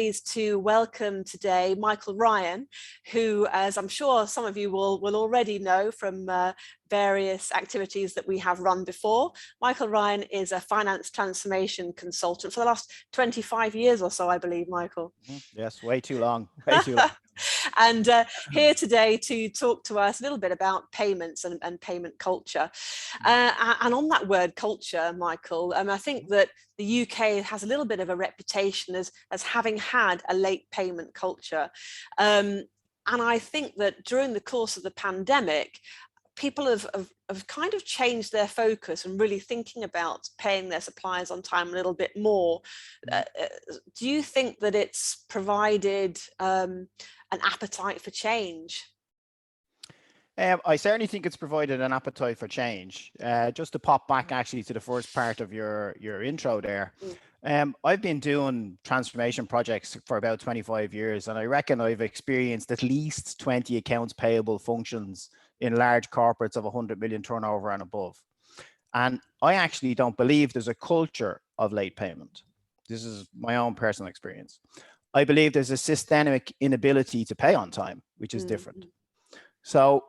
Pleased to welcome today Michael Ryan, who, as I'm sure some of you will already know from various activities that we have run before. Michael Ryan is a finance transformation consultant for the last 25 years or so, I believe, Michael. Yes, way too long, way too long. And here today to talk to us a little bit about payments and payment culture. And on that word culture, Michael, I think that the UK has a little bit of a reputation as having had a late payment culture. And I think that during the course of the pandemic, people have kind of changed their focus and really thinking about paying their suppliers on time a little bit more. Do you think that it's provided an appetite for change? I certainly think it's provided an appetite for change. Just to pop back actually to the first part of your intro there. I've been doing transformation projects for about 25 years, and I reckon I've experienced at least 20 accounts payable functions in large corporates of 100 million turnover and above. And I actually don't believe there's a culture of late payment. This is my own personal experience. I believe there's a systemic inability to pay on time, which is different. So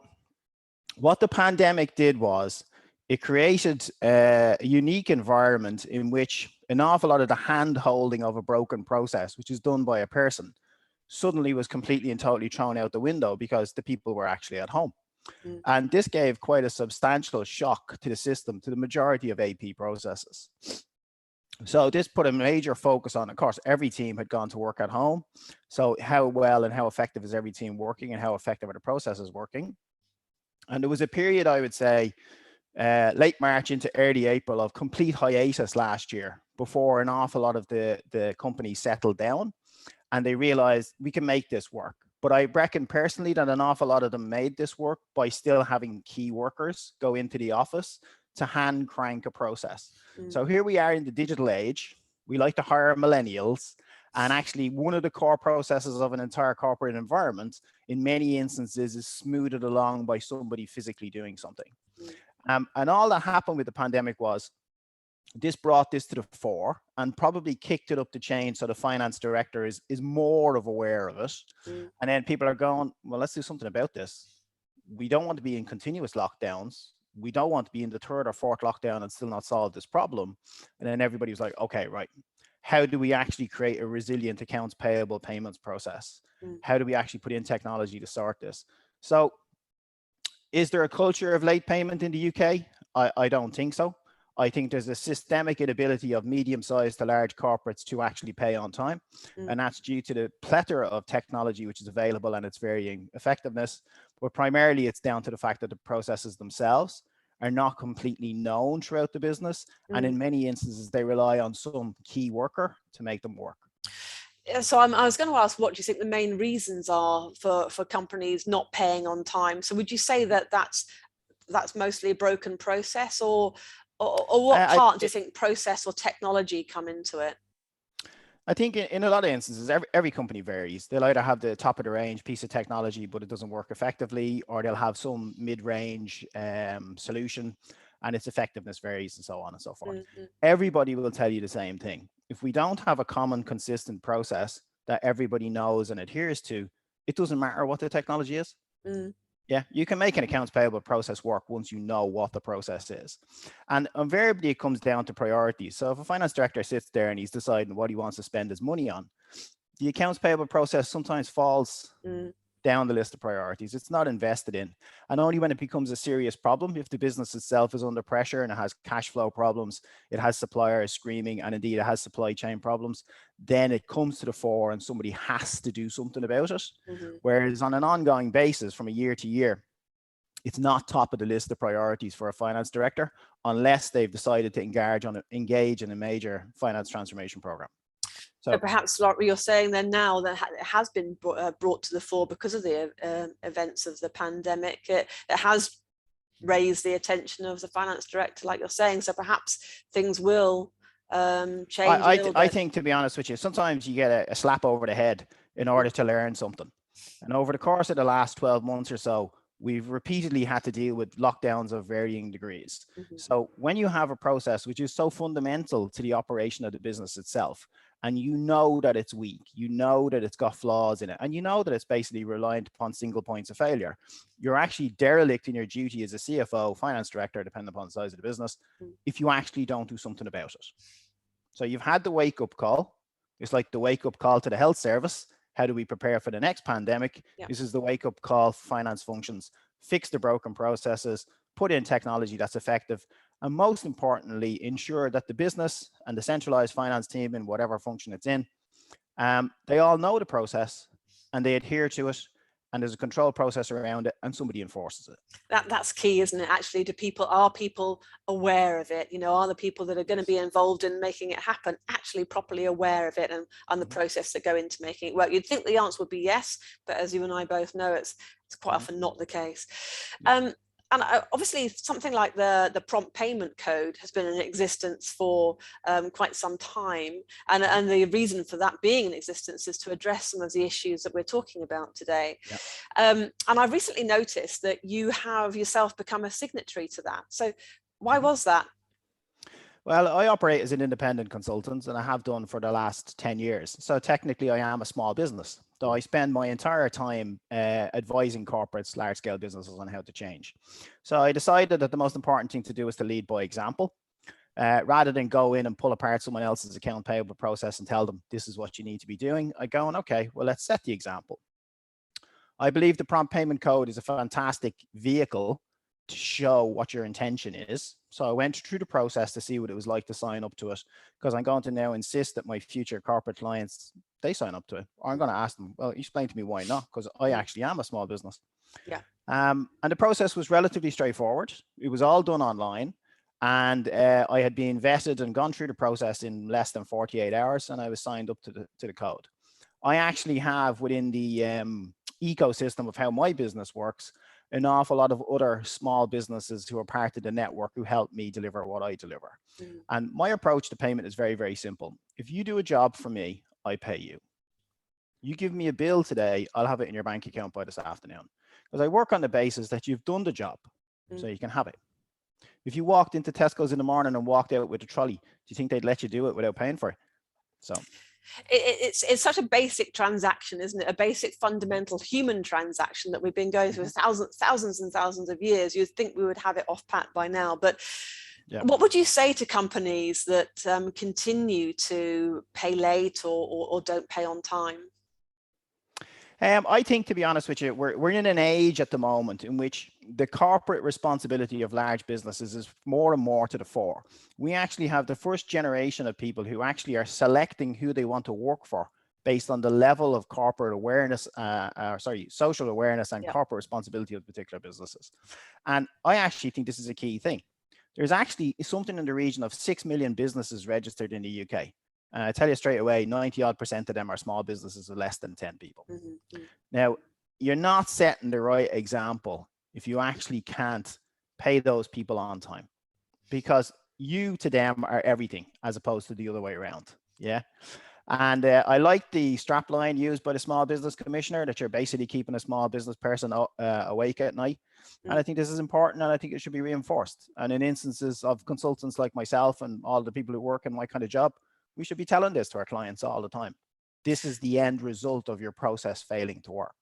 what the pandemic did was it created a unique environment in which an awful lot of the hand holding of a broken process, which is done by a person, suddenly was completely and totally thrown out the window because the people were actually at home. And this gave quite a substantial shock to the system, to the majority of AP processes. So this put a major focus on, of course, every team had gone to work at home. So how well and how effective is every team working, and how effective are the processes working? And there was a period, I would say, late March into early April of complete hiatus last year before an awful lot of the companies settled down and they realized we can make this work. But I reckon personally that an awful lot of them made this work by still having key workers go into the office to hand crank a process. So here we are in the digital age. We like to hire millennials. And actually one of the core processes of an entire corporate environment in many instances is smoothed along by somebody physically doing something. And all that happened with the pandemic was this brought this to the fore and probably kicked it up the chain. So the finance director is more of aware of it. And then people are going, well, let's do something about this. We don't want to be in continuous lockdowns. We don't want to be in the third or fourth lockdown and still not solve this problem. And then everybody was like, okay, right. How do we actually create a resilient accounts payable payments process? How do we actually put in technology to sort this? So is there a culture of late payment in the UK? I don't think so. I think there's a systemic inability of medium-sized to large corporates to actually pay on time. And that's due to the plethora of technology which is available and its varying effectiveness. But primarily it's down to the fact that the processes themselves are not completely known throughout the business. And in many instances, they rely on some key worker to make them work. So I was going to ask, what do you think the main reasons are for companies not paying on time? So would you say that that's mostly a broken process, or what part do you think process or technology come into it? I think in a lot of instances, every company varies. They'll either have the top of the range piece of technology, but it doesn't work effectively, or they'll have some mid-range solution and its effectiveness varies and so on and so forth. Everybody will tell you the same thing. If we don't have a common, consistent process that everybody knows and adheres to, it doesn't matter what the technology is. Yeah, you can make an accounts payable process work once you know what the process is. And invariably, it comes down to priorities. So if a finance director sits there and he's deciding what he wants to spend his money on, the accounts payable process sometimes falls down the list of priorities. It's not invested in. And only when it becomes a serious problem, if the business itself is under pressure and it has cash flow problems, it has suppliers screaming, and indeed it has supply chain problems, then it comes to the fore and somebody has to do something about it. Whereas on an ongoing basis from a year to year, it's not top of the list of priorities for a finance director unless they've decided to engage in a major finance transformation program. So perhaps, like you're saying then, now that it has been brought to the fore because of the events of the pandemic, it has raised the attention of the finance director, like you're saying. So perhaps things will change a little bit. I think, to be honest with you, sometimes you get a slap over the head in order to learn something. And over the course of the last 12 months or so, we've repeatedly had to deal with lockdowns of varying degrees. So when you have a process which is so fundamental to the operation of the business itself, and you know that it's weak, you know that it's got flaws in it, and you know that it's basically reliant upon single points of failure, you're actually derelict in your duty as a CFO, finance director, depending upon the size of the business, if you actually don't do something about it. So you've had the wake-up call. It's like the wake-up call to the health service. How do we prepare for the next pandemic? Yeah. This is the wake-up call for finance functions. Fix the broken processes, put in technology that's effective, and most importantly, ensure that the business and the centralized finance team in whatever function it's in, they all know the process and they adhere to it, and there's a control process around it, and somebody enforces it. That's key, isn't it? Actually, are people aware of it? You know, are the people that are going to be involved in making it happen actually properly aware of it and the process that go into making it work? You'd think the answer would be yes, but as you and I both know, it's quite often not the case. And obviously something like the prompt payment code has been in existence for quite some time. And the reason for that being in existence is to address some of the issues that we're talking about today. Yeah. And I've recently noticed that you have yourself become a signatory to that. So why was that? Well, I operate as an independent consultant, and I have done for the last 10 years. So technically I am a small business, though I spend my entire time advising corporates, large scale businesses on how to change. So I decided that the most important thing to do is to lead by example. Rather than go in and pull apart someone else's account payable process and tell them this is what you need to be doing, I go, okay, well, let's set the example. I believe the prompt payment code is a fantastic vehicle to show what your intention is. So I went through the process to see what it was like to sign up to it, because I'm going to now insist that my future corporate clients, they sign up to it. Or I'm going to ask them, well, explain to me why not, because I actually am a small business. Yeah. And the process was relatively straightforward. It was all done online. And I had been vetted and gone through the process in less than 48 hours, and I was signed up to the code. I actually have within the ecosystem of how my business works, an awful lot of other small businesses who are part of the network who help me deliver what I deliver. And my approach to payment is very, very simple. If you do a job for me, I pay you. You give me a bill today, I'll have it in your bank account by this afternoon. Because I work on the basis that you've done the job, so you can have it. If you walked into Tesco's in the morning and walked out with a trolley, do you think they'd let you do it without paying for it? So it's such a basic transaction, isn't it? A basic fundamental human transaction that we've been going through thousands and thousands of years. You'd think we would have it off pat by now, but what would you say to companies that continue to pay late or don't pay on time? I think, to be honest with you, we're in an age at the moment in which the corporate responsibility of large businesses is more and more to the fore. We actually have the first generation of people who actually are selecting who they want to work for based on the level of corporate awareness, social awareness and corporate responsibility of particular businesses. And I actually think this is a key thing. There's actually something in the region of 6 million businesses registered in the UK. I tell you straight away, 90% of them are small businesses of less than 10 people. Now, you're not setting the right example if you actually can't pay those people on time, because you to them are everything as opposed to the other way around. Yeah. And I like the strap line used by the Small Business Commissioner, that you're basically keeping a small business person awake at night. And I think this is important, and I think it should be reinforced. And in instances of consultants like myself and all the people who work in my kind of job, we should be telling this to our clients all the time. This is the end result of your process failing to work.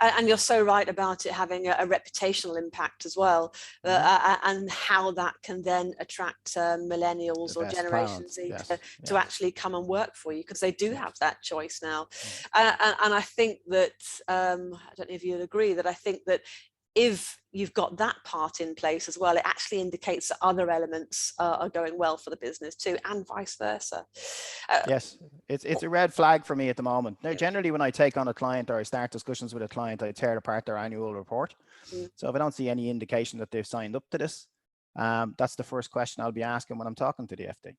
And you're so right about it having a reputational impact as well, and how that can then attract millennials or Generation Z to actually come and work for you, because they do have that choice now. And I think that, I don't know if you'd agree, that I think that if you've got that part in place as well, it actually indicates that other elements are going well for the business too, and vice versa. Yes, it's a red flag for me at the moment. Now, generally, when I take on a client or I start discussions with a client, I tear apart their annual report. So if I don't see any indication that they've signed up to this, that's the first question I'll be asking when I'm talking to the FD.